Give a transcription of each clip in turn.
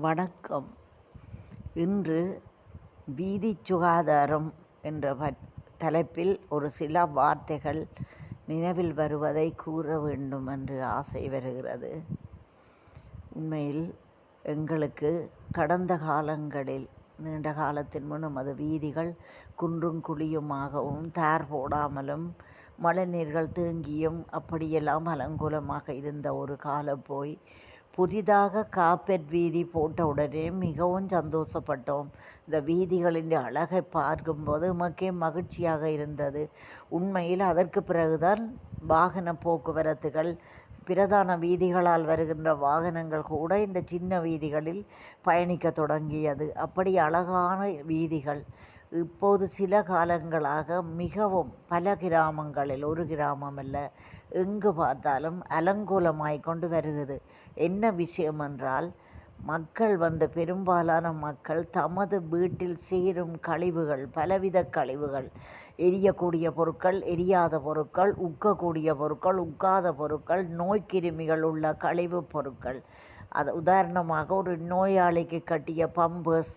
வணக்கம். இன்று வீதி சுகாதாரம் என்ற தலைப்பில் ஒரு சில வார்த்தைகள் நினைவில் வருவதை கூற வேண்டும் என்று ஆசை வருகிறது. உண்மையில் எங்களுக்கு கடந்த காலங்களில் நீண்ட காலத்தின் முன் நமது வீதிகள் குன்றும் குழியுமாகவும் தார் போடாமலும் மழைநீர்கள் தேங்கியும் அப்படியெல்லாம் அலங்கோலமாக இருந்த ஒரு காலம் போய் புதிதாக கார்பெட் வீதி போட்ட உடனே மிகவும் சந்தோஷப்பட்டோம். இந்த வீதிகளின் அழகை பார்க்கும்போது நமக்கே மகிழ்ச்சியாக இருந்தது. உண்மையில் அதற்கு பிறகுதான் வாகன போக்குவரத்துகள் பிரதான வீதிகளால் வருகின்ற வாகனங்கள் கூட இந்த சின்ன வீதிகளில் பயணிக்க தொடங்கியது. அப்படி அழகான வீதிகள் இப்போது சில காலங்களாக மிகவும் பல கிராமங்களில், ஒரு கிராமம் அல்ல, எங்கு பார்த்தாலும் அலங்கோலமாய் கொண்டு வருகிறது. என்ன விஷயம் என்றால், மக்கள் பெரும்பாலான மக்கள் தமது வீட்டில் சேரும் கழிவுகள், பலவித கழிவுகள், எரியக்கூடிய பொருட்கள், எரியாத பொருட்கள், உக்கக்கூடிய பொருட்கள், உக்காத பொருட்கள், நோய்க்கிருமிகள் உள்ள கழிவு பொருட்கள், அது உதாரணமாக ஒரு நோயாளிக்கு கட்டிய பம்பர்ஸ்,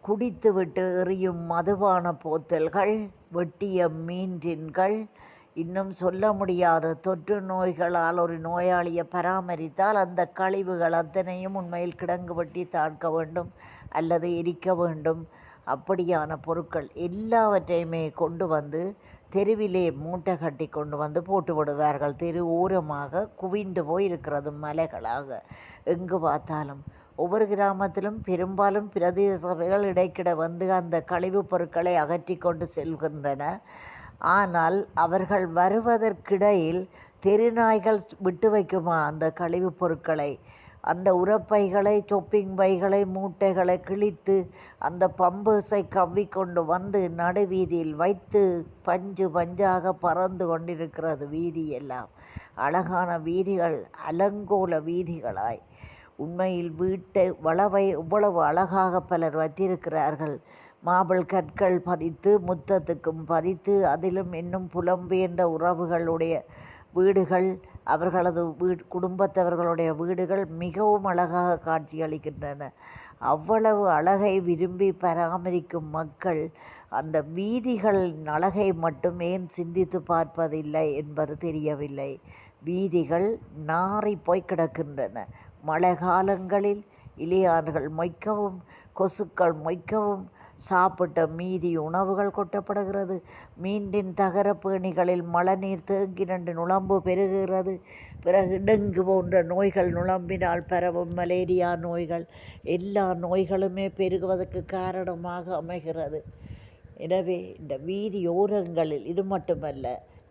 குடித்துவிட்டு எறியும் மதுபான போத்தல்கள், வெட்டிய மீன் டின்கள், இன்னும் சொல்ல முடியாத தொற்று நோய்களால் ஒரு நோயாளியை பராமரித்தால் அந்த கழிவுகள் அத்தனையும் உண்மையில் கிடங்கு வெட்டி தாழ்க்க வேண்டும் அல்லது எரிக்க வேண்டும். அப்படியான பொருட்கள் எல்லாவற்றையுமே கொண்டு வந்து தெருவிலே மூட்டை கட்டி கொண்டு வந்து போட்டு விடுவார்கள். தெரு ஓரமாக குவிந்து போய் இருக்கிறது மலைகளாக. எங்கு பார்த்தாலும் ஒவ்வொரு கிராமத்திலும் பெரும்பாலும் பிரதேச சபைகள் இடைக்கிட வந்து அந்த கழிவுப் பொருட்களை அகற்றி கொண்டு செல்கின்றன. ஆனால் அவர்கள் வருவதற்கிடையில் தெருநாய்கள் விட்டு வைக்குமா அந்த கழிவுப் பொருட்களை? அந்த உரப்பைகளை, சொப்பிங் பைகளை, மூட்டைகளை கிழித்து அந்த பம்பர்ஸை கவ்விக்கொண்டு வந்து நடுவீதியில் வைத்து பஞ்சு பஞ்சாக பறந்து கொண்டிருக்கிறது வீதியெல்லாம். அழகான வீதிகள் அலங்கோல வீதிகளாய். உண்மையில் வீட்டை வளவை இவ்வளவு அழகாக பலர் வைத்திருக்கிறார்கள். மார்பிள் கற்கள் பதித்து, முத்தத்துக்கும் பதித்து, அதிலும் இன்னும் புலம்பெயர்ந்த உறவுகளுடைய வீடுகள், அவர்களது குடும்பத்தவர்களுடைய வீடுகள் மிகவும் அழகாக காட்சியளிக்கின்றன. அவ்வளவு அழகை விரும்பி பராமரிக்கும் மக்கள் அந்த வீதிகளின் அழகை மட்டும் ஏன் சிந்தித்து பார்ப்பதில்லை என்பது தெரியவில்லை. வீதிகள் நாறி போய் கிடக்கின்றன. மழை காலங்களில் இலையான்கள் மொய்க்கவும், கொசுக்கள் மொய்க்கவும், சாப்பிட்ட மீதி உணவுகள் கொட்டப்படுகிறது. மீண்டின் தகர பேணிகளில் மழைநீர் தேங்கி நின்று நுழம்பு பெருகிறது. பிறகு டெங்கு போன்ற நோய்கள் நுழம்பினால் பரவும் மலேரியா நோய்கள், எல்லா நோய்களுமே பெருகுவதற்கு காரணமாக அமைகிறது. எனவே இந்த வீதியோரங்களில் இது மட்டுமல்ல,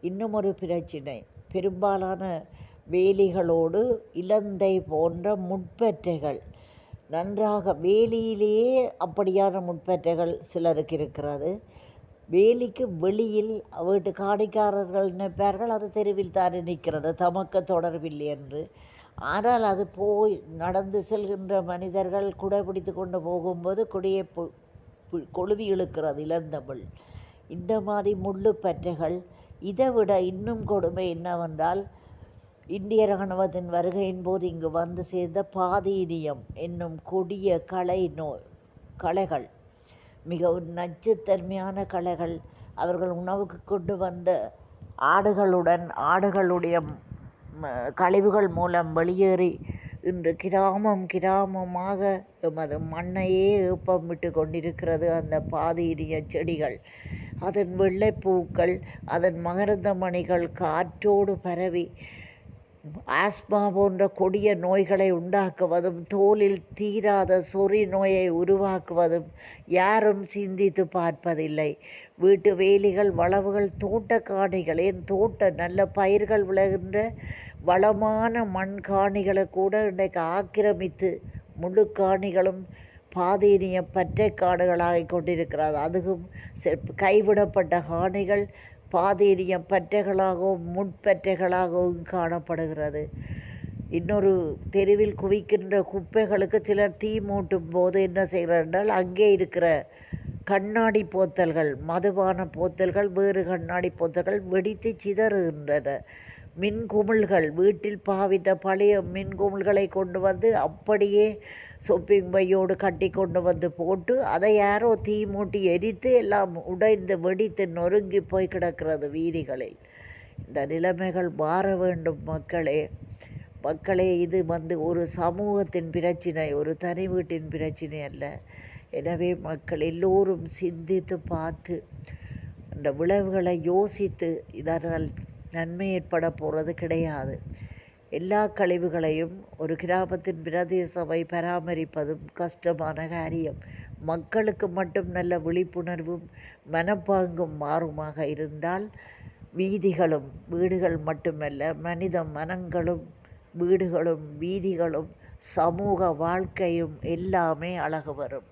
இன்னும் ஒரு பிரச்சினை. பெரும்பாலான வேலிகளோடு இலந்தை போன்ற முட்பற்றைகள், நன்றாக வேலியிலேயே அப்படியான முட்பற்றைகள் சிலருக்கு இருக்கிறது. வேலிக்கு வெளியில் வீட்டு காணிக்காரர்கள் நினைப்பார்கள் அது தெருவில் தானே நிற்கிறது, தமக்கு தொடர்பில்லை என்று. ஆனால் அது போய் நடந்து செல்கின்ற மனிதர்கள் குடை பிடித்து கொண்டு போகும்போது கொடியை கொழுவி இழுக்கிறது இளந்தமிழ். இந்த மாதிரி முள்ளு பற்றைகள். இதை விட இன்னும் கொடுமை என்னவென்றால், இந்திய இராணுவத்தின் வருகையின் போது இங்கு வந்து சேர்ந்த பாதீனியம் என்னும் கொடிய களைகள், மிகவும் நச்சுத்தன்மையான களைகள். அவர்கள் உணவுக்கு கொண்டு வந்த ஆடுகளுடைய கழிவுகள் மூலம் வெளியேறி இன்று கிராமமாக எமது மண்ணையே ஏப்பமிட்டு கொண்டிருக்கிறது அந்த பாதீனிய செடிகள். அதன் வெள்ளைப்பூக்கள், அதன் மகரந்த மணிகள் காற்றோடு பரவி ஆஸ்மா போன்ற கொடிய நோய்களை உண்டாக்குவதும், தோலில் தீராத சொறி நோயை உருவாக்குவதும் யாரும் சிந்தித்து பார்ப்பதில்லை. வீட்டு வேலிகள், வளவுகள், தோட்டக்காணிகளின் நல்ல பயிர்கள் விளைகின்ற வளமான மண் காணிகளை கூட இன்றைக்கு ஆக்கிரமித்து முழு காணிகளும் பாதீனிய பற்றை காடுகளாகி கொண்டிருக்கிறது. அதுவும் கைவிடப்பட்ட காணிகள் பாதீனிய பற்றைகளாகவும் முட்பற்றைகளாகவும் காணப்படுகிறது. இன்னொரு தெருவில் குவிக்கின்ற குப்பைகளுக்கு சிலர் தீ மூட்டும் போது என்ன செய்கிறார் என்றால், அங்கே இருக்கிற கண்ணாடி போத்தல்கள், மதுபான போத்தல்கள், வேறு கண்ணாடி போத்தல்கள் வெடித்து சிதறுகின்றன. மின்குமிழ்கள் வீட்டில் பாவித்த பழைய மின்குமிழ்களை கொண்டு வந்து அப்படியே சொப்பிங் பையோடு கட்டி கொண்டு வந்து போட்டு அதை யாரோ தீ மூட்டி எரித்து எல்லாம் உடைந்து வெடித்து நொறுங்கி போய் கிடக்கிறது வீதிகளில். இந்த நிலைமைகள் மாற வேண்டும் மக்களே. இது ஒரு சமூகத்தின் பிரச்சினை, ஒரு தனி வீட்டின் பிரச்சினை அல்ல. எனவே மக்கள் எல்லோரும் சிந்தித்து பார்த்து அந்த விளைவுகளை யோசித்து இதனால் நன்மை ஏற்பட போகிறது கிடையாது. எல்லா கழிவுகளையும் ஒரு கிராமத்தின் பிரதேச சபை பராமரிப்பதும் கஷ்டமான காரியம். மக்களுக்கு மட்டும் நல்ல விழிப்புணர்வும் மனப்பாங்கும் மாறுமாக இருந்தால் வீதிகளும் வீடுகள் மட்டுமல்ல, மனித மனங்களும் வீடுகளும் வீதிகளும் சமூக வாழ்க்கையும் எல்லாமே அழகு வரும்.